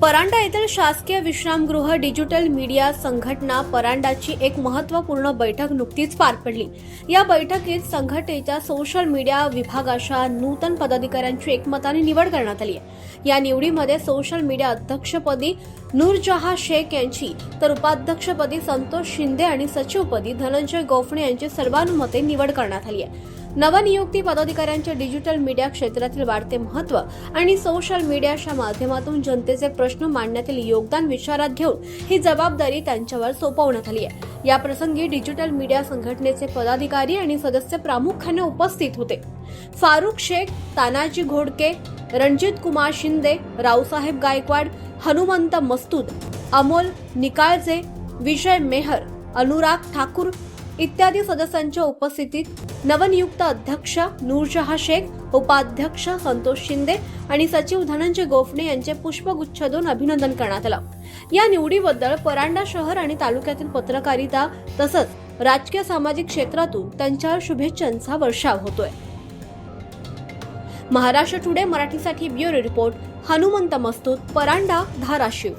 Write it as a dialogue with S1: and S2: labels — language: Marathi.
S1: परांडा येथील शासकीय विश्रामगृह डिजिटल मीडिया संघटना परांडाची एक महत्त्वपूर्ण बैठक नुकतीच पार पडली। या बैठकीत संघटनेच्या सोशल मीडिया विभागाच्या नूतन पदाधिकाऱ्यांची एकमताने निवड करण्यात आली आहे। या निवडीमध्ये सोशल मीडिया अध्यक्षपदी नूरजहां शेख यांची तर उपाध्यक्षपदी संतोष शिंदे आणि सचिवपदी धनंजय गोफणे यांची सर्वानुमते निवड करण्यात आली आहे। नवनियुक्ती पदाधिकाऱ्यांच्या डिजिटल मीडिया क्षेत्रातील वाढते महत्त्व आणि सोशल मीडियाच्या माध्यमातून जनतेचे प्रश्न मांडण्यातील योगदान विचारात घेऊन ही जबाबदारी त्यांच्यावर सोपवण्यात आली आहे। या प्रसंगी डिजिटल मीडिया संघटनेचे पदाधिकारी आणि सदस्य प्रामुख्याने उपस्थित होते। फारुख शेख, तानाजी घोडके, रणजित कुमार शिंदे, रावसाहेब गायकवाड, हनुमंत मस्तूद, अमोल निकाळजे, विजय मेहर, अनुराग ठाकूर इत्यादी सदस्यांच्या उपस्थितीत नवनियुक्त अध्यक्ष नूरजहां शेख, उपाध्यक्ष संतोष शिंदे आणि सचिव धनंजय गोफणे यांचे पुष्पगुच्छ देऊन अभिनंदन करण्यात आलं। या निवडीबद्दल परांडा शहर आणि तालुक्यातील पत्रकारिता तसंच राजकीय सामाजिक क्षेत्रातून त्यांच्यावर शुभेच्छांचा वर्षाव होतोय। महाराष्ट्र टुडे मराठीसाठी ब्युरो रिपोर्ट, हनुमंत मस्तूद, परांडा, धाराशिव।